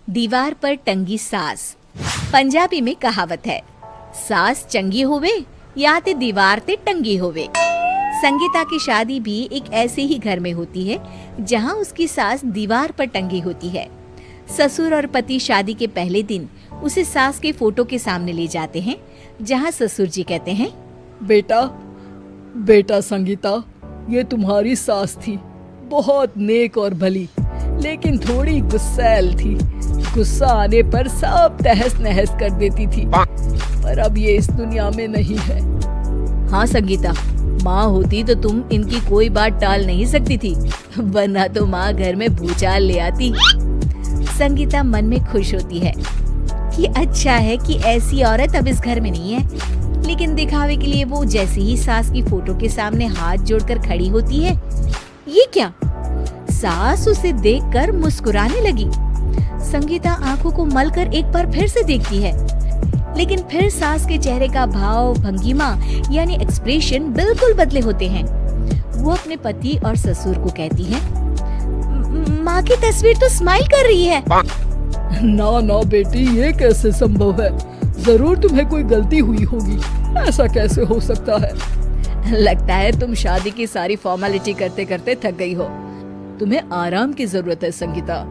दीवार पर टंगी सास। पंजाबी में कहावत है, सास चंगी होवे या ते दीवार ते टंगी होवे। संगीता की शादी भी एक ऐसे ही घर में होती है जहां उसकी सास दीवार पर टंगी होती है। ससुर और पति शादी के पहले दिन उसे सास के फोटो के सामने ले जाते हैं, जहां ससुर जी कहते हैं, बेटा बेटा संगीता, ये तुम्हारी सास थी, बहुत नेक और भली, लेकिन थोड़ी गुस्सैल थी। गुस्सा आने पर सब तहस नहस कर देती थी, पर अब ये इस दुनिया में नहीं है। हाँ संगीता, माँ होती तो तुम इनकी कोई बात टाल नहीं सकती थी, वरना तो माँ घर में भूचाल ले आती। संगीता मन में खुश होती है कि अच्छा है कि ऐसी औरत अब इस घर में नहीं है, लेकिन दिखावे के लिए वो जैसे ही सास की फोटो के सामने हाथ जोड़कर खड़ी होती है, ये क्या? सास उसे देखकर मुस्कुराने लगी। संगीता आंखों को मलकर एक बार फिर से देखती है, लेकिन फिर सास के चेहरे का भाव, भंगिमा यानी एक्सप्रेशन बिल्कुल बदले होते हैं। वो अपने पति और ससुर को कहती है, माँ की तस्वीर तो स्माइल कर रही है। ना ना बेटी, ये कैसे संभव है? जरूर तुम्हें कोई गलती हुई होगी, ऐसा कैसे हो सकता है? लगता है तुम शादी की सारी फॉर्मेलिटी करते करते थक गई हो, तुम्हें आराम की जरूरत है संगीता।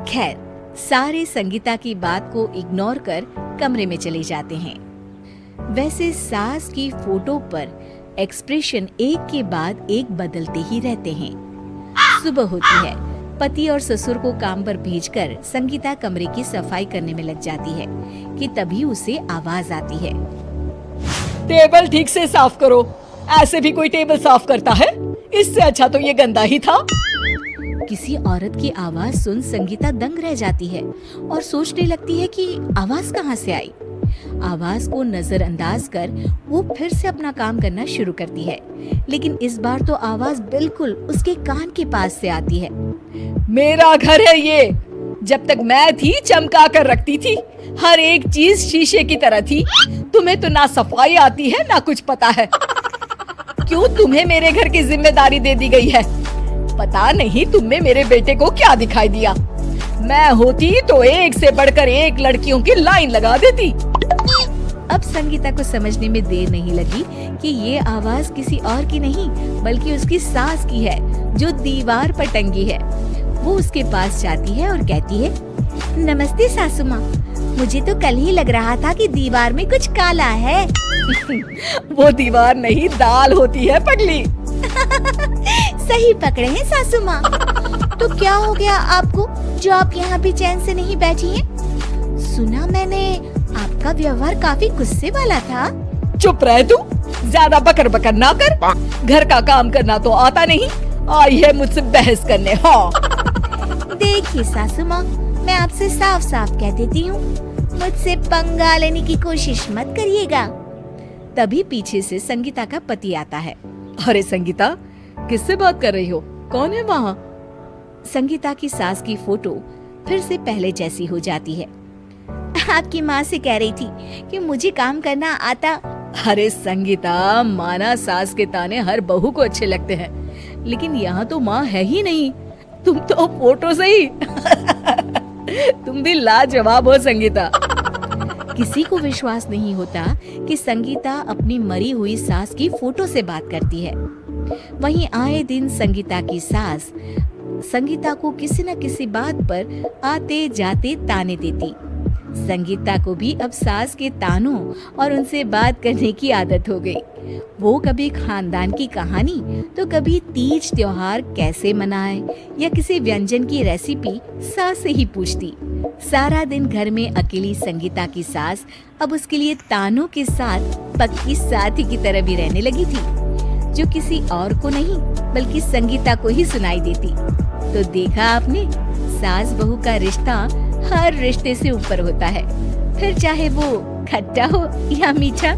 खैर, सारे संगीता की बात को इग्नोर कर कमरे में चले जाते हैं। वैसे सास की फोटो पर एक्सप्रेशन एक के बाद एक बदलते ही रहते हैं। सुबह होती है, पति और ससुर को काम पर भेजकर संगीता कमरे की सफाई करने में लग जाती है कि तभी उसे आवाज आती है, टेबल ठीक से साफ करो। ऐसे भी कोई टेबल साफ करता है? इससे अच्छा तो ये गंदा ही था। किसी औरत की आवाज सुन संगीता दंग रह जाती है और सोचने लगती है कि आवाज कहाँ से आई। आवाज को नजरअंदाज कर वो फिर से अपना काम करना शुरू करती है, लेकिन इस बार तो आवाज बिल्कुल उसके कान के पास से आती है। मेरा घर है ये, जब तक मैं थी चमका कर रखती थी, हर एक चीज शीशे की तरह थी। तुम्हें तो ना सफाई आती है ना कुछ पता है। क्यों तुम्हें मेरे घर की जिम्मेदारी दे दी गई है? पता नहीं तुमने मेरे बेटे को क्या दिखाई दिया। मैं होती तो एक से बढ़कर एक लड़कियों की लाइन लगा देती। अब संगीता को समझने में देर नहीं लगी कि ये आवाज किसी और की नहीं बल्कि उसकी सास की है, जो दीवार पर टंगी है। वो उसके पास जाती है और कहती है, नमस्ते सासू माँ, मुझे तो कल ही लग रहा था कि दीवार में कुछ काला है। वो दीवार नहीं, दाल होती है पगली। सही पकड़े हैं सासू माँ। तो क्या हो गया आपको जो आप यहाँ भी चैन से नहीं बैठी हैं? सुना मैंने आपका व्यवहार काफी गुस्से वाला था। चुप रह तू, ज्यादा बकर बकर ना कर। घर का काम करना तो आता नहीं, आई है मुझसे बहस करने। हाँ देखिए सासू माँ, मैं आपसे साफ साफ कह देती हूँ, मुझसे पंगा लेने की कोशिश मत करिएगा। तभी पीछे से संगीता का पति आता है। अरे संगीता, किससे बात कर रही हो? कौन है वहाँ? संगीता की सास की फोटो फिर से पहले जैसी हो जाती है। आपकी माँ से कह रही थी कि मुझे काम करना आता। अरे संगीता, माना सास के ताने हर बहू को अच्छे लगते हैं, लेकिन यहाँ तो माँ है ही नहीं, तुम तो फोटो से ही। तुम भी लाजवाब हो संगीता। किसी को विश्वास नहीं होता कि संगीता अपनी मरी हुई सास की फोटो से बात करती है। वहीं आए दिन संगीता की सास संगीता को किसी न किसी बात पर आते जाते ताने देती। संगीता को भी अब सास के तानों और उनसे बात करने की आदत हो गई। वो कभी खानदान की कहानी तो कभी तीज त्योहार कैसे मनाए या किसी व्यंजन की रेसिपी सास से ही पूछती। सारा दिन घर में अकेली संगीता की सास अब उसके लिए तानों के साथ पक्की साथी की तरह भी रहने लगी थी, जो किसी और को नहीं बल्कि संगीता को ही सुनाई देती। तो देखा आपने, सास बहू का रिश्ता हर रिश्ते से ऊपर होता है, फिर चाहे वो खट्टा हो या मीठा।